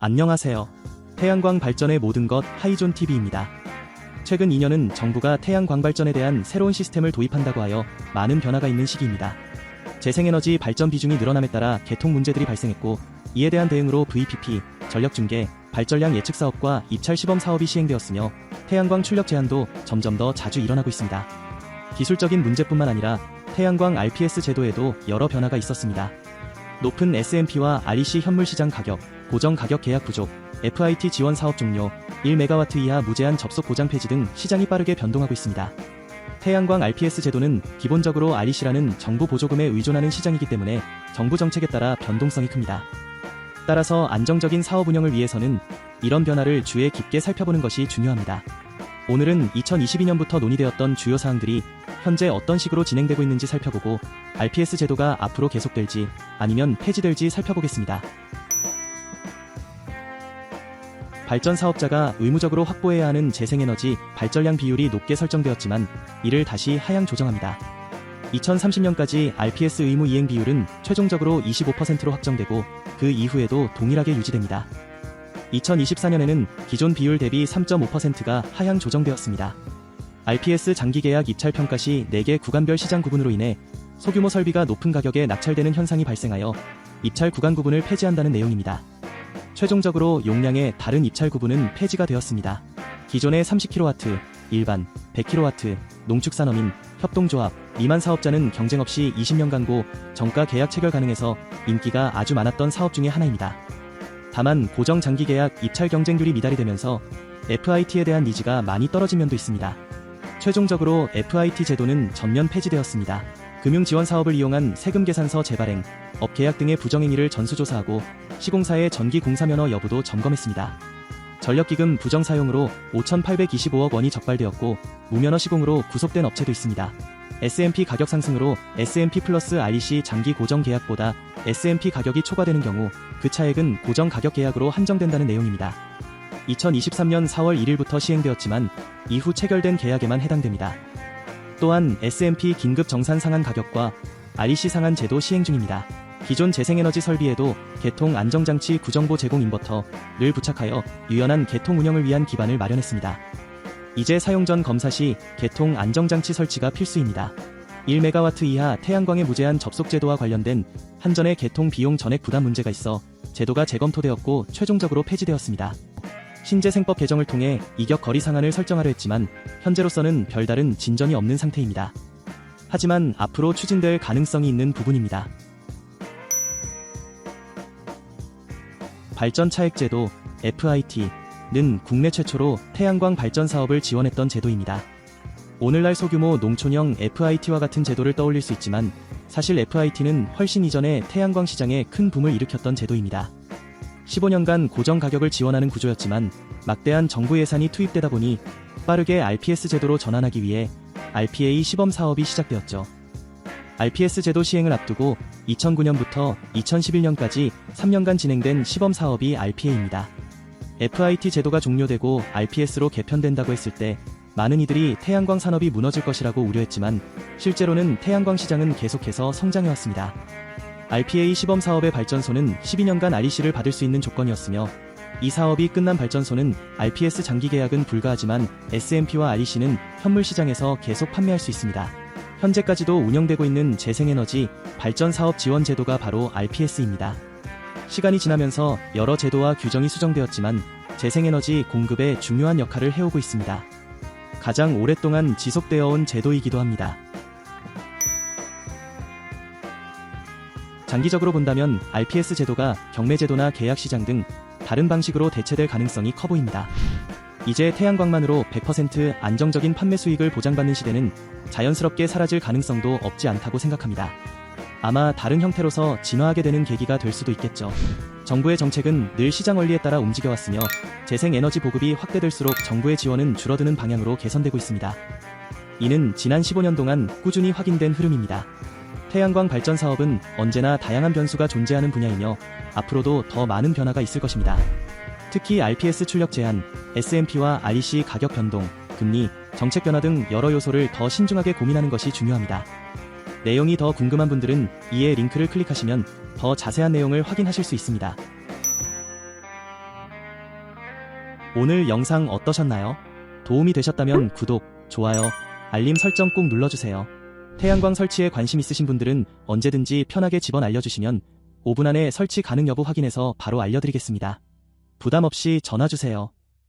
안녕하세요. 태양광 발전의 모든 것 하이존TV입니다. 최근 2년은 정부가 태양광 발전에 대한 새로운 시스템을 도입한다고 하여 많은 변화가 있는 시기입니다. 재생에너지 발전 비중이 늘어남에 따라 개통 문제들이 발생했고, 이에 대한 대응으로 VPP, 전력중계, 발전량 예측 사업과 입찰 시범 사업이 시행되었으며 태양광 출력 제한도 점점 더 자주 일어나고 있습니다. 기술적인 문제뿐만 아니라 태양광 RPS 제도에도 여러 변화가 있었습니다. 높은 S&P와 REC 현물 시장 가격, 고정 가격 계약 부족, FIT 지원 사업 종료, 1메가와트 이하 무제한 접속 보장 폐지 등 시장이 빠르게 변동하고 있습니다. 태양광 RPS 제도는 기본적으로 REC라는 정부 보조금에 의존하는 시장이기 때문에 정부 정책에 따라 변동성이 큽니다. 따라서 안정적인 사업 운영을 위해서는 이런 변화를 주의 깊게 살펴보는 것이 중요합니다. 오늘은 2022년부터 논의되었던 주요 사항들이 현재 어떤 식으로 진행되고 있는지 살펴보고 RPS 제도가 앞으로 계속될지 아니면 폐지될지 살펴보겠습니다. 발전 사업자가 의무적으로 확보해야 하는 재생에너지 발전량 비율이 높게 설정되었지만 이를 다시 하향 조정합니다. 2030년까지 RPS 의무 이행 비율은 최종적으로 25%로 확정되고 그 이후에도 동일하게 유지됩니다. 2024년에는 기존 비율 대비 3.5%가 하향 조정되었습니다. RPS 장기 계약 입찰 평가 시 4개 구간별 시장 구분으로 인해 소규모 설비가 높은 가격에 낙찰되는 현상이 발생하여 입찰 구간 구분을 폐지한다는 내용입니다. 최종적으로 용량의 다른 입찰 구분은 폐지가 되었습니다. 기존의 30kW, 일반, 100kW, 농축산업인, 협동조합, 미만 사업자는 경쟁 없이 20년 간고 정가 계약 체결 가능해서 인기가 아주 많았던 사업 중의 하나입니다. 다만 고정 장기 계약 입찰 경쟁률이 미달이 되면서 FIT에 대한 니즈가 많이 떨어진 면도 있습니다. 최종적으로 FIT 제도는 전면 폐지되었습니다. 금융지원 사업을 이용한 세금 계산서 재발행, 업 계약 등의 부정행위를 전수조사하고 시공사의 전기 공사 면허 여부도 점검했습니다. 전력기금 부정 사용으로 5,825억 원이 적발되었고 무면허 시공으로 구속된 업체도 있습니다. S&P 가격 상승으로 S&P 플러스 REC 장기 고정 계약보다 S&P 가격이 초과되는 경우 그 차액은 고정 가격 계약으로 한정된다는 내용입니다. 2023년 4월 1일부터 시행되었지만 이후 체결된 계약에만 해당됩니다. 또한 S&P 긴급 정산 상한 가격과 REC 상한 제도 시행 중입니다. 기존 재생에너지 설비에도 개통 안정장치 구정보 제공 인버터를 부착하여 유연한 개통 운영을 위한 기반을 마련했습니다. 이제 사용 전 검사 시 개통 안정장치 설치가 필수입니다. 1메가와트 이하 태양광의 무제한 접속 제도와 관련된 한전의 개통 비용 전액 부담 문제가 있어 제도가 재검토되었고 최종적으로 폐지되었습니다. 신재생법 개정을 통해 이격 거리 상한을 설정하려 했지만 현재로서는 별다른 진전이 없는 상태입니다. 하지만 앞으로 추진될 가능성이 있는 부분입니다. 발전 차액 제도 FIT는 국내 최초로 태양광 발전 사업을 지원했던 제도입니다. 오늘날 소규모 농촌형 FIT와 같은 제도를 떠올릴 수 있지만 사실 FIT는 훨씬 이전에 태양광 시장에 큰 붐을 일으켰던 제도입니다. 15년간 고정 가격을 지원하는 구조였지만 막대한 정부 예산이 투입되다 보니 빠르게 RPS 제도로 전환하기 위해 RPA 시범 사업이 시작되었죠. RPS 제도 시행을 앞두고 2009년부터 2011년까지 3년간 진행된 시범 사업이 RPA입니다. FIT 제도가 종료되고 RPS로 개편된다고 했을 때 많은 이들이 태양광 산업이 무너질 것이라고 우려했지만 실제로는 태양광 시장은 계속해서 성장해왔습니다. RPA 시범 사업의 발전소는 12년간 REC를 받을 수 있는 조건이었으며 이 사업이 끝난 발전소는 RPS 장기 계약은 불가하지만 S&P와 REC는 현물 시장에서 계속 판매할 수 있습니다. 현재까지도 운영되고 있는 재생에너지 발전 사업 지원 제도가 바로 RPS입니다. 시간이 지나면서 여러 제도와 규정이 수정되었지만 재생에너지 공급에 중요한 역할을 해오고 있습니다. 가장 오랫동안 지속되어 온 제도이기도 합니다. 장기적으로 본다면 RPS 제도가 경매제도나 계약시장 등 다른 방식으로 대체될 가능성이 커 보입니다. 이제 태양광만으로 100% 안정적인 판매 수익을 보장받는 시대는 자연스럽게 사라질 가능성도 없지 않다고 생각합니다. 아마 다른 형태로서 진화하게 되는 계기가 될 수도 있겠죠. 정부의 정책은 늘 시장 원리에 따라 움직여왔으며 재생에너지 보급이 확대될수록 정부의 지원은 줄어드는 방향으로 개선되고 있습니다. 이는 지난 15년 동안 꾸준히 확인된 흐름입니다. 태양광 발전 사업은 언제나 다양한 변수가 존재하는 분야이며 앞으로도 더 많은 변화가 있을 것입니다. 특히 RPS 출력 제한, S&P와 REC 가격 변동, 금리, 정책 변화 등 여러 요소를 더 신중하게 고민하는 것이 중요합니다. 내용이 더 궁금한 분들은 이에 링크를 클릭하시면 더 자세한 내용을 확인하실 수 있습니다. 오늘 영상 어떠셨나요? 도움이 되셨다면 구독, 좋아요, 알림 설정 꼭 눌러주세요. 태양광 설치에 관심 있으신 분들은 언제든지 편하게 집원 알려주시면 5분 안에 설치 가능 여부 확인해서 바로 알려드리겠습니다. 부담 없이 전화주세요.